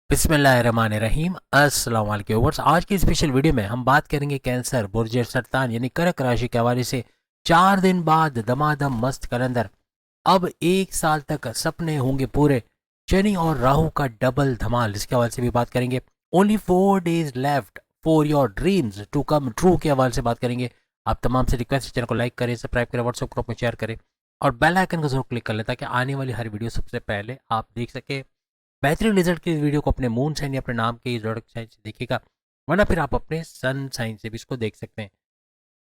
बिस्मिल्लाहिर्रहमानिर्रहीम। अस्सलाम वालेकुम व्यूअर्स। आज की स्पेशल वीडियो में हम बात करेंगे कैंसर, बुर्ज सरतान यानी कर्क राशि के हवाले से 4 दिन बाद दमादम मस्त कलंदर। अब 1 साल तक सपने होंगे पूरे, शनि और राहु का डबल धमाल, इसके हवाले से भी बात करेंगे। Only 4 days left for your dreams to come true के हवाले से बात करेंगे। आप तमाम से रिक्वेस्ट है, चैनल को लाइक करें, सब्सक्राइब करें, व्हाट्सएप ग्रुप में शेयर करें और बेल आइकन को जरूर क्लिक कर लें ताकि आने वाली हर वीडियो सबसे पहले आप देख सके। बेहतरीन रिजल्ट की वीडियो को अपने मून साइन या अपने नाम के जोड़क साइन से देखिएगा, वरना फिर आप अपने सन साइन से भी इसको देख सकते हैं।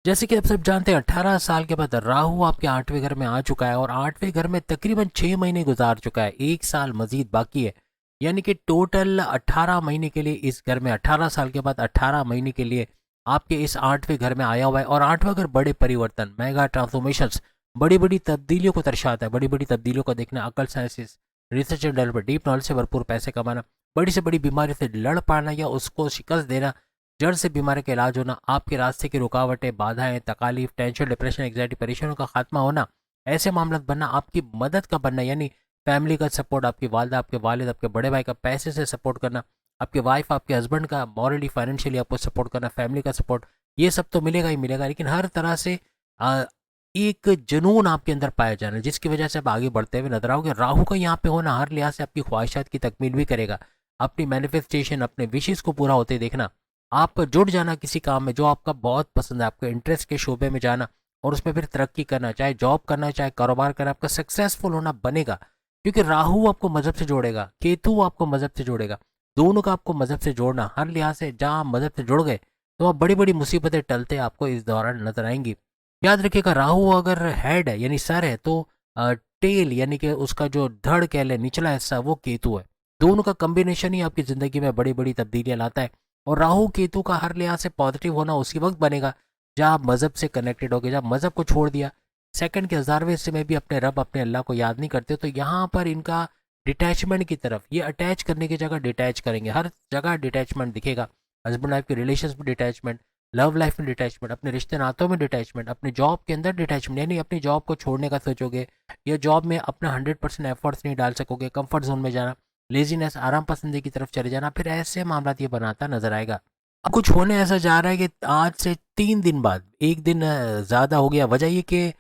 जैसे कि आप सब जानते हैं 18 साल के बाद राहु आपके 8वें घर में आ चुका है और 8वें घर में तकरीबन 6 महीने गुजार चुका है। 1 साल मजीद बाकी है, यानी कि टोटल 18 महीने के लिए इस घर में, 18 साल के बाद 18 महीने के लिए आपके इस 8वें घर में आया हुआ है। और 8वां घर बड़े परिवर्तन, मेगा ट्रांसफॉर्मेशंस, बड़ी बड़ी तब्दीलियों को दर्शाता है। बड़ी बड़ी तब्दीलियों को देखना, अकल, sciences, research and development, deep knowledge से भरपूर पैसे कमाना, बड़ी से बड़ी बीमारी से लड़ पाना या उसको शिकस्त देना, जड़ से बीमारी का इलाज होना, आपके रास्ते की रुकावटें, बाधाएं, तकालीफ, टेंशन, डिप्रेशन, एग्जाइटी, परेशानियों का खात्मा होना, ऐसे मामला बनना, आपकी मदद का बनना, यानी फैमिली का सपोर्ट, आपकी वालदा, आपके वालिद, आपके बड़े भाई का पैसे से सपोर्ट करना, आपके वाइफ, आपके हस्बैंड का मॉरली, फाइनेंशियली आपको सपोर्ट करना, फैमिली का सपोर्ट, ये सब तो मिलेगा ही मिलेगा। लेकिन हर तरह से एक जुनून आपके अंदर पाया जाना, जिसकी वजह से आप आगे बढ़ते हुए नजर आओगे। राहु का यहाँ पे होना हर लिहाज से आपकी ख्वाहिशात की तकमील भी करेगा। अपनी मैनिफेस्टेशन, अपने विशेष को पूरा होते देखना, आप जुड़ जाना किसी काम में जो आपका बहुत पसंद है, आपके इंटरेस्ट के शोबे में जाना और उसमें फिर तरक्की करना, चाहे जॉब करना चाहे कारोबार करना, आपका सक्सेसफुल होना बनेगा। क्योंकि राहु आपको मजहब से जोड़ेगा, केतु आपको मजहब से जोड़ेगा, दोनों का आपको मजहब से जोड़ना, हर लिहाज से जहाँ मजहब से जुड़ गए तो आप बड़ी बड़ी मुसीबतें टलते आपको इस दौरान नजर आएंगी। याद रखिएगा, राहु अगर हेड है यानी सर है तो टेल यानी कि उसका जो धड़ कह ले, निचला हिस्सा, वो केतु है। दोनों का कॉम्बिनेशन ही आपकी जिंदगी में बड़ी बड़ी तब्दीलियां लाता है। और राहु केतु का हर लिहाज से पॉजिटिव होना उसी वक्त बनेगा जब आप मजहब से कनेक्टेड होगे, जब मजहब को छोड़ दिया, सेकंड के 1000वें हिस्से में भी अपने रब, अपने अल्लाह को याद नहीं करते, तो यहाँ पर इनका डिटैचमेंट की तरफ, ये अटैच करने की जगह डिटैच करेंगे, हर जगह डिटैचमेंट दिखेगा। हस्बैंड वाइफ के रिलेशन में डिटैचमेंट, लव लाइफ में डिटैचमेंट, अपने रिश्ते नातों में डिटैचमेंट, अपने जॉब के अंदर डिटैचमेंट, यानी अपनी जॉब को छोड़ने का सोचोगे या जॉब में अपना 100% एफर्ट्स नहीं डाल सकोगे, कंफर्ट जोन में जाना, लेजीनेस, आराम पसंदी की तरफ चले जाना, फिर ऐसे मामला ये बनाता नजर आएगा। अब कुछ होने ऐसा जा रहा है कि आज से 3 दिन बाद, एक दिन ज़्यादा हो गया। वजह ये कि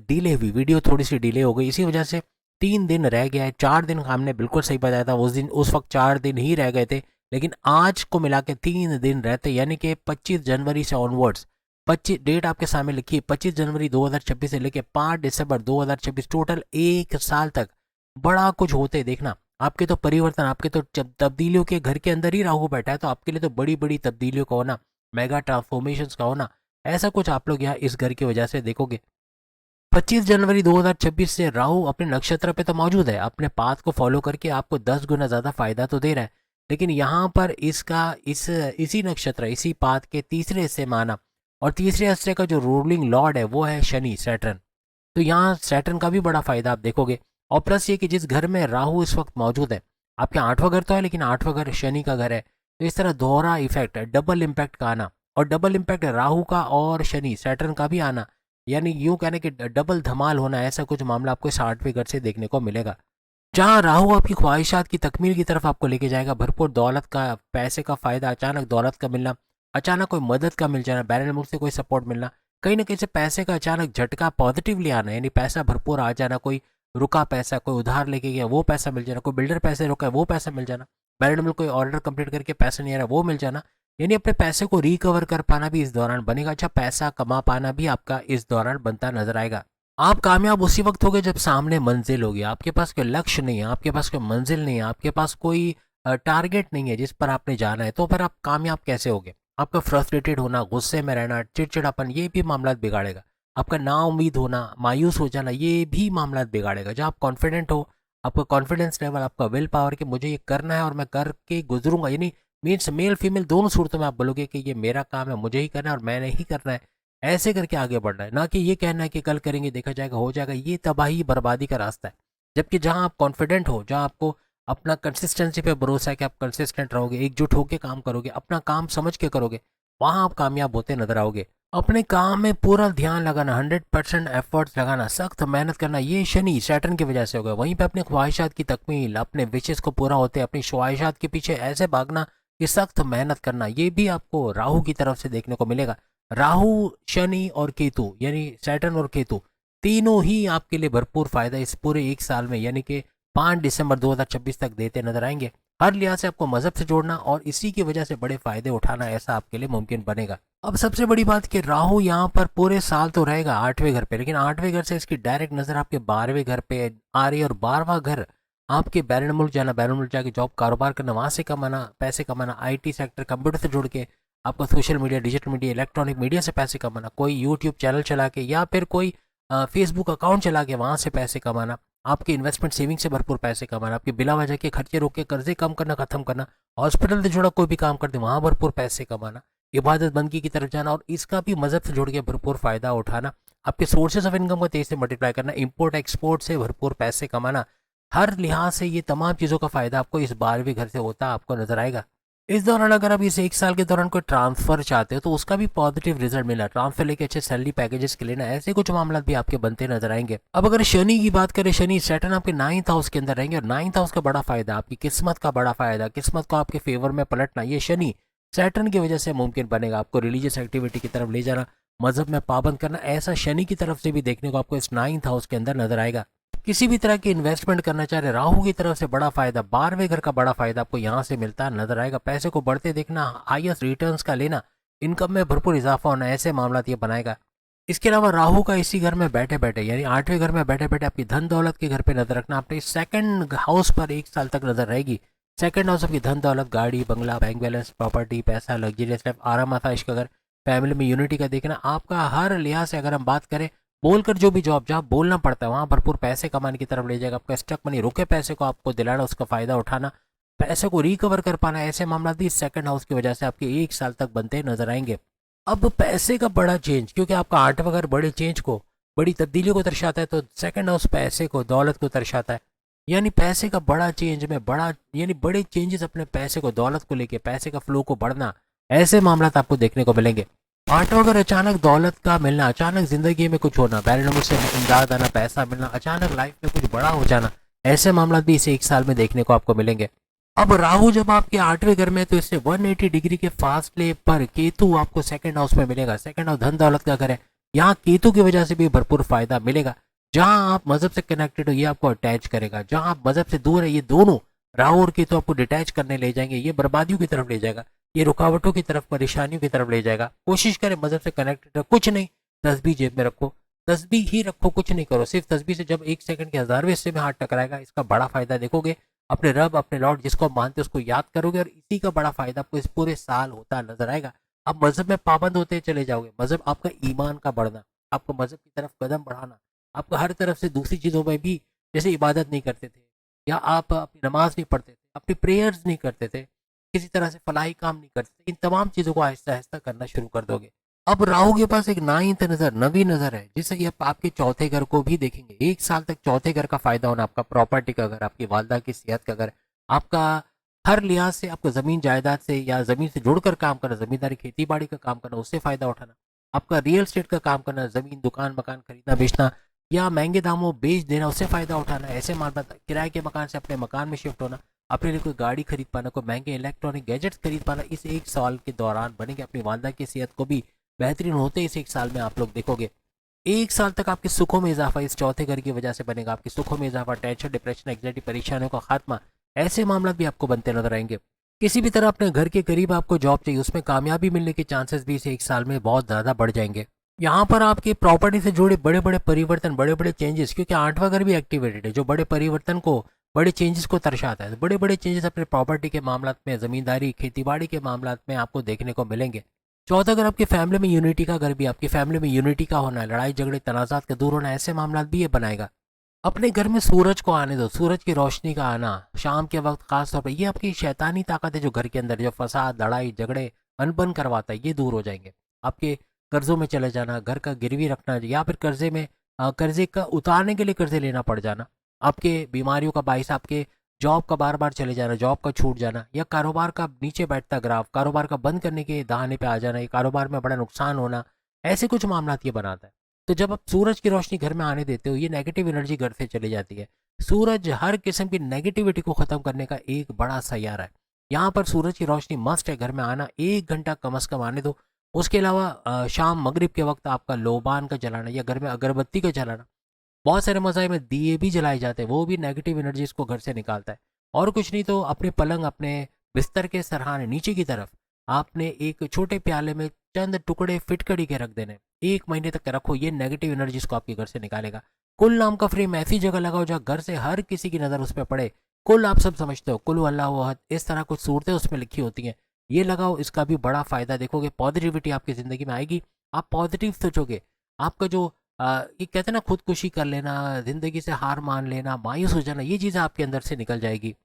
डिले हुई, वीडियो थोड़ी सी डिले हो गई, इसी वजह से 3 दिन रह गया है। 4 दिन हमने बिल्कुल सही बताया था, उस दिन उस वक्त 4 दिन ही रह गए थे, लेकिन आज को मिला के 3 दिन रहते, यानी कि 25 जनवरी से ऑनवर्ड्स, 25 डेट आपके सामने लिखी है, 25 जनवरी 2026 से लेके 5 दिसंबर 2026, टोटल 1 साल तक बड़ा कुछ होते देखना। आपके तो परिवर्तन, आपके तो तब्दीलियों के घर के अंदर ही राहु बैठा है, तो आपके लिए तो बड़ी बड़ी तब्दीलियों का होना, मेगा ट्रांसफॉर्मेशंस का होना, ऐसा कुछ आप लोग यहाँ इस घर की वजह से देखोगे। 25 जनवरी 2026 से राहु अपने नक्षत्र पे तो मौजूद है, अपने पाथ को फॉलो करके आपको 10 गुना ज़्यादा फायदा तो दे रहा है। लेकिन यहाँ पर इसका इसी नक्षत्र, इसी पाथ के तीसरे हिस्से में आना, और तीसरे हिस्से का जो रूलिंग लॉर्ड है वो है शनि, सैटर्न। तो यहाँ सैटर्न का भी बड़ा फायदा आप देखोगे। और प्लस ये कि जिस घर में राहु इस वक्त मौजूद है, आपके 8वां घर तो है लेकिन 8वां घर शनि का घर है, तो इस तरह दोहरा इफेक्ट, डबल इम्पैक्ट का आना, और डबल इम्पैक्ट राहु का और शनि सैटर्न का भी आना, यानी यूं कहने कि डबल धमाल होना, ऐसा कुछ मामला आपको इस 8वें घर से देखने को मिलेगा। जहाँ राहु आपकी ख्वाहिशात की तकमील की तरफ आपको लेके जाएगा, भरपूर दौलत का, पैसे का फायदा, अचानक दौलत का मिलना, अचानक कोई मदद का मिल जाना, बैरन मुल्क से कोई सपोर्ट मिलना, कहीं ना कहीं से पैसे का अचानक झटका पॉजिटिवली आना, यानी पैसा भरपूर आ जाना, कोई रुका पैसा, कोई उधार लेके गया वो पैसा मिल जाना, कोई बिल्डर पैसे रोका है वो पैसा मिल जाना, बैरन मुल्क कोई ऑर्डर कंप्लीट करके पैसा नहीं आ रहा वो मिल जाना, यानी अपने पैसे को रिकवर कर पाना भी इस दौरान बनेगा। अच्छा, पैसा कमा पाना भी आपका इस दौरान बनता नजर आएगा। आप कामयाब उसी वक्त होगे जब सामने मंजिल होगी, आपके पास कोई लक्ष्य नहीं है, आपके पास कोई मंजिल नहीं है, आपके पास कोई टारगेट नहीं है जिस पर आपने जाना है, तो फिर आप कामयाब कैसे होगे। आपका फ्रस्ट्रेटेड होना, गुस्से में रहना, चिड़चिड़ापन, ये भी मामला बिगाड़ेगा। आपका ना उम्मीद होना, मायूस हो जाना, ये भी मामला बिगाड़ेगा। जब आप कॉन्फिडेंट हो, आपका कॉन्फिडेंस लेवल, आपका विल पावर कि मुझे ये करना है और मैं करके गुजरूंगा, यानी मीन्स मेल फीमेल दोनों सूरतों में आप बोलोगे कि ये मेरा काम है, मुझे ही करना है और मैंने ही करना है, ऐसे करके आगे बढ़ना है। ना कि ये कहना है कि कल करेंगे, देखा जाएगा, हो जाएगा, ये तबाही बर्बादी का रास्ता है। जबकि जहां आप कॉन्फिडेंट हो, जहां आपको अपना कंसिस्टेंसी पे भरोसा है कि आप कंसिस्टेंट रहोगे, एकजुट होकर काम करोगे, अपना काम समझ के करोगे, वहां आप कामयाब होते नजर आओगे। अपने काम में पूरा ध्यान लगाना, 100% एफर्ट्स लगाना, सख्त मेहनत करना, ये शनि सैटर्न की वजह से होगा। वहीं पे अपनी ख्वाहिशात की तकमील, अपने विशेष को पूरा होते अपनी ख्वाहिशात के पीछे ऐसे भागना कि सख्त मेहनत करना, ये भी आपको राहु की तरफ से देखने को मिलेगा। राहु, शनि और केतु यानी सैटर्न और केतु तीनों ही आपके लिए भरपूर फायदा इस पूरे एक साल में यानी कि 5 दिसंबर 2026 तक देते नजर आएंगे। हर लिहाज से आपको मजहब से जोड़ना और इसी की वजह से बड़े फायदे उठाना ऐसा आपके लिए मुमकिन बनेगा। अब सबसे बड़ी बात कि राहु यहाँ पर पूरे साल तो रहेगा 8वें घर पे, लेकिन 8वें घर से इसकी डायरेक्ट नजर आपके 12वें घर पे आ रही है और 12वां घर आपके बैरून मुल्क जाना, बैरून मुल्क जाके जॉब कारोबार करना, वहां से कमाना, पैसे कमाना, आईटी सेक्टर कंप्यूटर से जुड़ के आपको social media, digital media, electronic media से पैसे कमाना, कोई यूट्यूब चैनल चला के या फिर कोई फेसबुक अकाउंट चला के वहां से पैसे कमाना, आपके इन्वेस्टमेंट सेविंग से भरपूर पैसे कमाना, आपके बिला वजह के खर्चे रोक के कर्जे कम करना, खत्म करना, हॉस्पिटल से जुड़ा कोई भी काम करते वहां भरपूर पैसे कमाना, इबादत बंदगी की तरफ जाना और इसका भी मजहब से जुड़ के भरपूर फायदा उठाना, आपके सोर्सेज ऑफ इनकम को तेज से मल्टीप्लाई करना, इंपोर्ट एक्सपोर्ट से भरपूर पैसे कमाना, हर लिहाज से ये तमाम चीज़ों का फायदा आपको इस 12वीं घर से होता आपको नजर आएगा। इस दौरान अगर आप इस एक साल के दौरान कोई ट्रांसफर चाहते हो तो उसका भी पॉजिटिव रिजल्ट मिला, ट्रांसफर लेके अच्छे सैलरी पैकेजेस के लेना, ऐसे कुछ मामला भी आपके बनते नजर आएंगे। अब अगर शनि की बात करें, शनि सैटर्न आपके 9th हाउस के अंदर रहेंगे और 9th हाउस का बड़ा फायदा, आपकी किस्मत का बड़ा फायदा, किस्मत को आपके फेवर में पलटना, ये शनि सैटर्न की वजह से मुमकिन बनेगा। आपको रिलीजियस एक्टिविटी की तरफ ले जाना, मजहब में पाबंद करना, ऐसा शनि की तरफ से भी देखने को आपको इस 9th हाउस के अंदर नजर आएगा। किसी भी तरह की इन्वेस्टमेंट करना चाह रहे राहु की तरफ से बड़ा फायदा, 12वें घर का बड़ा फायदा आपको यहाँ से मिलता नजर आएगा। पैसे को बढ़ते देखना, हाईएस्ट रिटर्न्स का लेना, इनकम में भरपूर इजाफा होना, ऐसे मामला ये बनाएगा। इसके अलावा राहु का इसी घर में बैठे बैठे यानी 8वें घर में बैठे बैठे आपकी धन दौलत के घर पे नजर रखना, अपने सेकंड हाउस पर एक साल तक नजर रहेगी। सेकंड हाउस आपकी धन दौलत, गाड़ी बंगला, बैंक बैलेंस, प्रॉपर्टी, पैसा, लग्जरियस लाइफ, आराम आसाइश का घर, फैमिली में यूनिटी का देखना, आपका हर लिहाज से अगर हम बात करें बोलकर जो भी जॉब जहाँ बोलना पड़ता है वहां भरपूर पैसे कमाने की तरफ ले जाएगा। आपका स्टक मनी, रुके पैसे को आपको दिलाना, उसका फायदा उठाना, पैसे को रिकवर कर पाना, ऐसे मामला भी सेकंड हाउस की वजह से आपके एक साल तक बनते नजर आएंगे। अब पैसे का बड़ा चेंज, क्योंकि आपका 8वां घर बड़े चेंज को, बड़ी तब्दीली को दर्शाता है, तो सेकंड हाउस पैसे को, दौलत को दर्शाता है। यानी पैसे का बड़ा चेंज में बड़ा यानी बड़े चेंजेस अपने पैसे को, दौलत को लेके, पैसे का फ्लो को बढ़ना, ऐसे मामला आपको देखने को मिलेंगे। 8वां घर अचानक दौलत का मिलना, अचानक जिंदगी में कुछ होना, बैरनमुल्क से इमदाद आना, पैसा मिलना, अचानक लाइफ में कुछ बड़ा हो जाना, ऐसे मामला भी इस एक साल में देखने को आपको मिलेंगे। अब राहु जब आपके 8वें घर में है तो इससे 180 डिग्री के फासले पर केतु आपको सेकंड हाउस में मिलेगा। सेकंड हाउस धन दौलत का घर है, यहाँ केतु की वजह से भी भरपूर फायदा मिलेगा। जहां आप मजहब से कनेक्टेड हो ये आपको अटैच करेगा, जहां आप मजहब से दूर है ये दोनों राहु और केतु आपको डिटैच करने ले जाएंगे, ये बर्बादियों की तरफ ले जाएगा, ये रुकावटों की तरफ, परेशानियों की तरफ ले जाएगा। कोशिश करें मजहब से कनेक्टेड रहो, कुछ नहीं, तस्बीह जेब में रखो, तस्बीह ही रखो, कुछ नहीं करो, सिर्फ तस्बीह से जब 1 सेकंड के 1000वें हिस्से में हाथ टकराएगा इसका बड़ा फायदा देखोगे। अपने रब, अपने लॉर्ड जिसको आप मानते हो उसको याद करोगे और इसी का बड़ा फायदा आपको इस पूरे साल होता नजर आएगा। आप मजहब में पाबंद होते चले जाओगे, मजहब आपका ईमान का बढ़ना, आपको मजहब की तरफ कदम बढ़ाना, आपको हर तरफ से दूसरी चीज़ों में भी, जैसे इबादत नहीं करते थे या आप अपनी नमाज नहीं पढ़ते थे, अपनी प्रेयर्स नहीं करते थे, किसी तरह से फलाही काम नहीं करते थे, इन तमाम चीज़ों को आहिस्ता आहिस्ता करना शुरू कर दोगे। अब राहु के पास एक 9th नजर, नवी नजर है, जिससे ये आपके चौथे घर को भी देखेंगे। एक साल तक चौथे घर का फायदा होना, आपका प्रॉपर्टी का घर, आपकी वालदा की सेहत का घर, आपका हर लिहाज से, आपको जमीन जायदाद से या जमीन से जुड़कर काम करना, जमींदारी खेती बाड़ी का काम करना, उससे फायदा उठाना, आपका रियल स्टेट का काम करना, जमीन दुकान मकान खरीदना बेचना या महंगे दामों बेच देना, उससे फायदा उठाना, ऐसे मामला, किराए के मकान से अपने मकान में शिफ्ट होना, अपने लिए कोई गाड़ी खरीद पाना, कोई महंगे इलेक्ट्रॉनिक गैजेट्स खरीद पाना, इस एक साल के दौरान बनेंगे। अपनी वालदा की सेहत को भी बेहतरीन होते इस एक साल में आप लोग देखोगे। एक साल तक आपके सुखों में इजाफा इस चौथे घर की वजह से बनेगा, आपके सुखों में इजाफा, टेंशन, डिप्रेशन, एंग्जाइटी, परेशानियों का खात्मा, ऐसे मामला भी आपको बनते नजर आएंगे। किसी भी तरह अपने घर के करीब आपको जॉब चाहिए, उसमें कामयाबी मिलने के चांसेस भी इस एक साल में बहुत ज़्यादा बढ़ जाएंगे। यहाँ पर आपकी प्रॉपर्टी से जुड़े बड़े बड़े परिवर्तन, बड़े बड़े चेंजेस, क्योंकि 8वां घर भी एक्टिवेटेड है जो बड़े परिवर्तन को, बड़े चेंजेस को दर्शाता है। बड़े बड़े चेंजेस अपने प्रॉपर्टी के मामला में, ज़मींदारी खेतीबाड़ी के मामला में आपको देखने को मिलेंगे। चौथा अगर आपकी फैमिली में यूनिटी का घर भी, आपकी फैमिली में यूनिटी का होना, लड़ाई झगड़े तनाजात का दूर होना, ऐसे मामला भी ये बनाएगा। अपने घर में सूरज को आने दो, सूरज की रोशनी का आना शाम के वक्त खास तौर पर, ये आपकी शैतानी ताकत है जो घर के अंदर जो फसाद, लड़ाई झगड़े, अनबन करवाता है, ये दूर हो जाएंगे। आपके कर्जों में चले जाना, घर का गिरवी रखना या फिर कर्जे में, कर्जे का उतारने के लिए कर्जे लेना पड़ जाना, आपके बीमारियों का बाइस, आपके जॉब का बार बार चले जाना, जॉब का छूट जाना या कारोबार का नीचे बैठता ग्राफ, कारोबार का बंद करने के दहाने पे आ जाना, ये कारोबार में बड़ा नुकसान होना, ऐसे कुछ मामलात ये बनाता है। तो जब आप सूरज की रोशनी घर में आने देते हो, ये नेगेटिव एनर्जी घर से चली जाती है। सूरज हर किस्म की नेगेटिविटी को ख़त्म करने का एक बड़ा सैयारा है। यहाँ पर सूरज की रोशनी मस्ट है घर में आना, 1 घंटा कम से कम आने दो। उसके अलावा शाम मगरिब के वक्त आपका लोबान का जलाना या घर में अगरबत्ती का जलाना, बहुत सारे मज़ाहिब में दिए भी जलाए जाते हैं, वो भी नेगेटिव एनर्जीज को घर से निकालता है। और कुछ नहीं तो अपने पलंग, अपने बिस्तर के सरहाने नीचे की तरफ आपने एक छोटे प्याले में चंद टुकड़े फिटकड़ी के रख देने, 1 महीने तक रखो, ये नेगेटिव एनर्जीज को आपके घर से निकालेगा। कुल नाम का फ्रेम ऐसी जगह लगाओ जहाँ घर से हर किसी की नज़र उस पर पड़े। कुल आप सब समझते हो, कुल अल्लाह अहद, इस तरह कुछ सूरतें उसमें लिखी होती हैं। ये लगाओ, इसका भी बड़ा फ़ायदा देखोगे, पॉजिटिविटी आपकी ज़िंदगी में आएगी। आप पॉजिटिव सोचोगे। आपका जो ये कहते हैं ना, खुदकुशी कर लेना, ज़िंदगी से हार मान लेना, मायूस हो जाना, ये चीज़ें आपके अंदर से निकल जाएगी।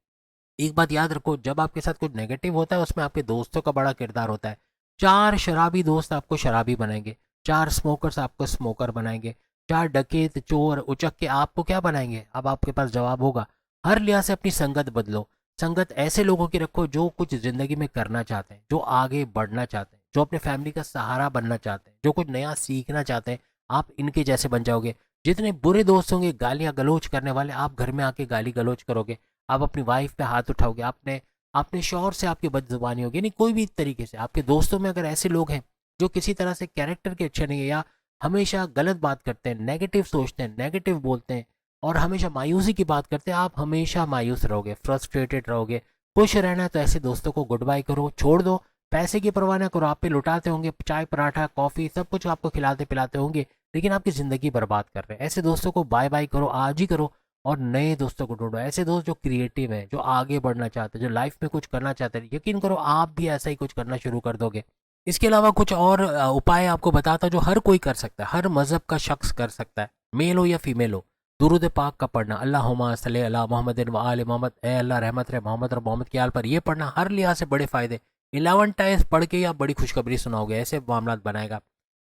एक बात याद रखो, जब आपके साथ कुछ नेगेटिव होता है उसमें आपके दोस्तों का बड़ा किरदार होता है। 4 शराबी दोस्त आपको शराबी बनाएंगे, 4 स्मोकर्स आपको स्मोकर बनाएंगे, 4 डकैत चोर उचक के आपको क्या बनाएंगे? अब आपके पास जवाब होगा। हर लिहाज से अपनी संगत बदलो। संगत ऐसे लोगों की रखो जो कुछ ज़िंदगी में करना चाहते हैं, जो आगे बढ़ना चाहते हैं, जो अपने फैमिली का सहारा बनना चाहते हैं, जो कुछ नया सीखना चाहते हैं। आप इनके जैसे बन जाओगे। जितने बुरे दोस्त होंगे गालियाँ गलौज करने वाले, आप घर में आके गाली गलौज करोगे। आप अपनी वाइफ पे हाथ उठाओगे, आपने अपने शौहर से आपकी बदजुबानी होगी, नहीं कोई भी तरीके से। आपके दोस्तों में अगर ऐसे लोग हैं जो किसी तरह से कैरेक्टर के अच्छे नहीं है, या हमेशा गलत बात करते हैं, नेगेटिव सोचते हैं, नेगेटिव बोलते हैं और हमेशा मायूसी की बात करते हैं, आप हमेशा मायूस रहोगे, फ्रस्ट्रेटेड रहोगे। खुश रहना है तो ऐसे दोस्तों को गुड बाय करो, छोड़ दो। पैसे की परवाह ना करो, आप पे लुटाते होंगे, चाय पराठा कॉफ़ी सब कुछ आपको खिलाते पिलाते होंगे, लेकिन आपकी ज़िंदगी बर्बाद कर रहे हैं। ऐसे दोस्तों को बाय बाय करो, आज ही करो। और नए दोस्तों को ढूंढो, ऐसे दोस्त जो क्रिएटिव हैं, जो आगे बढ़ना चाहते हैं, जो लाइफ में कुछ करना चाहते हैं। यकीन करो आप भी ऐसा ही कुछ करना शुरू कर दोगे। इसके अलावा कुछ और उपाय आपको बताता हूं जो हर कोई कर सकता है, हर मज़हब का शख्स कर सकता है, मेल हो या फीमेल हो। दुरूद पाक का पढ़ना, अल्लाहुम्मा सल्ली अला मोहम्मद व आले मोहम्मद, ए अल्लाह रहमत रहे मोहम्मद और मोहम्मद के आल पर, ये पढ़ना हर लिहाज से बड़े फ़ायदे। 11 टाइम्स पढ़ के आप बड़ी खुशखबरी सुनाओगे, ऐसे मामला बनाएगा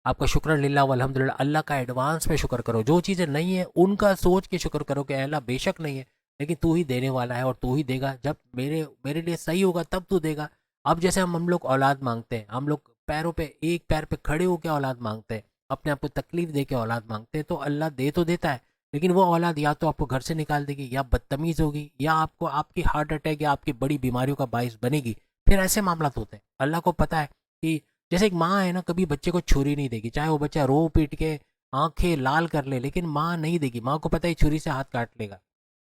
आपका। शुक्र लिल्लाह वल्हम्दुलिल्लाह, अल्लाह का एडवांस में शुक्र करो। जो चीज़ें नहीं है उनका सोच के शुक्र करो कि अल्लाह बेशक नहीं है, लेकिन तू ही देने वाला है और तू ही देगा। जब मेरे मेरे लिए सही होगा तब तू देगा। अब जैसे हम लोग औलाद मांगते हैं, हम लोग पैरों पे, एक पैर पे खड़े होकर औलाद मांगते हैं, अपने आप को तकलीफ दे के औलाद मांगते हैं, तो अल्लाह दे तो देता है, लेकिन वो औलाद या तो आपको घर से निकाल देगी, या बदतमीज़ होगी, या आपको आपकी हार्ट अटैक या आपकी बड़ी बीमारियों का बाइस बनेगी। फिर ऐसे मामला होते हैं। अल्लाह को पता है कि जैसे एक माँ है ना, कभी बच्चे को छुरी नहीं देगी, चाहे वो बच्चा रो पीट के आंखें लाल कर ले, लेकिन माँ नहीं देगी। माँ को पता है छुरी से हाथ काट लेगा।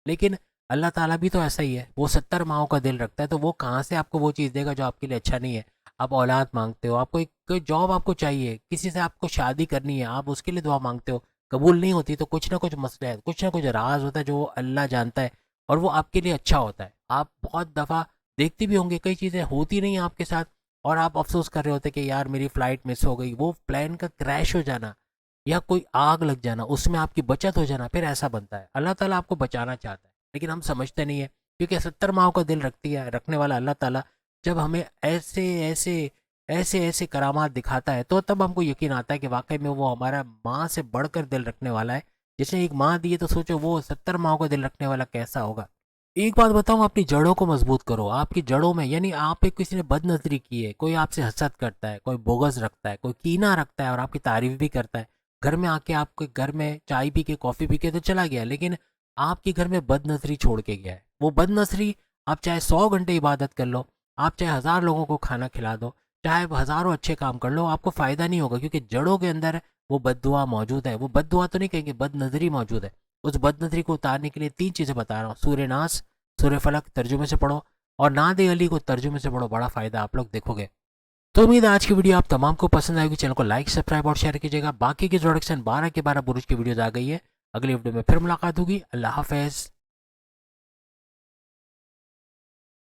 लेकिन अल्लाह ताला भी तो ऐसा ही है, वो 70 माओं का दिल रखता है, तो वो कहाँ से आपको वो चीज़ देगा जो आपके लिए अच्छा नहीं है। आप औलाद मांगते हो, आपको एक कोई जॉब आपको चाहिए, किसी से आपको शादी करनी है, आप उसके लिए दुआ मांगते हो, कबूल नहीं होती, तो कुछ ना कुछ मसला है, कुछ ना कुछ राज होता है जो अल्लाह जानता है, और वो आपके लिए अच्छा होता है। आप बहुत दफ़ा देखते भी होंगे कई चीज़ें होती नहीं हैं आपके साथ, और आप अफसोस कर रहे होते कि यार मेरी फ़्लाइट मिस हो गई। वो प्लेन का क्रैश हो जाना या कोई आग लग जाना, उसमें आपकी बचत हो जाना, फिर ऐसा बनता है। अल्लाह ताला आपको बचाना चाहता है, लेकिन हम समझते नहीं है, क्योंकि 70 माओं का दिल रखने वाला अल्लाह ताला जब हमें ऐसे ऐसे ऐसे ऐसे करामात दिखाता है, तो तब हमको यकीन आता है कि वाकई में वो हमारा माँ से बढ़कर दिल रखने वाला है। जिसने एक माँ दी है, तो सोचो वो 70 माओं का दिल रखने वाला कैसा होगा। एक बात बताऊं, अपनी जड़ों को मजबूत करो। आपकी जड़ों में, यानी आप पे किसी ने बदनजरी की है, कोई आपसे हसद करता है, कोई बोगस रखता है, कोई कीना रखता है और आपकी तारीफ भी करता है, घर में आके आपके घर में चाय पी के कॉफ़ी पी के तो चला गया, लेकिन आपके घर में बदनजरी छोड़ के गया है। वो बदनजरी, आप चाहे 100 घंटे इबादत कर लो, आप चाहे 1000 लोगों को खाना खिला दो, चाहे हज़ारों अच्छे काम कर लो, आपको फ़ायदा नहीं होगा, क्योंकि जड़ों के अंदर वो बद्दुआ मौजूद है। वो बद्दुआ तो नहीं कहेंगे, बदनजरी मौजूद है। उस बदनजरी को उतारने के लिए 3 चीज़ें बता रहा हूँ। सूर्य नास, सूर्य फलक तर्जुमे से पढ़ो, और नादे अली को तर्जुमे से पढ़ो, बड़ा फ़ायदा आप लोग देखोगे। तो उम्मीद है आज की वीडियो आप तमाम को पसंद आएगी। चैनल को लाइक सब्सक्राइब और शेयर कीजिएगा। बाकी की इंट्रोडक्शन 12 के 12 बुरुज की वीडियोज आ गई है। अगली वीडियो में फिर मुलाकात होगी। अल्लाह हाफिज़।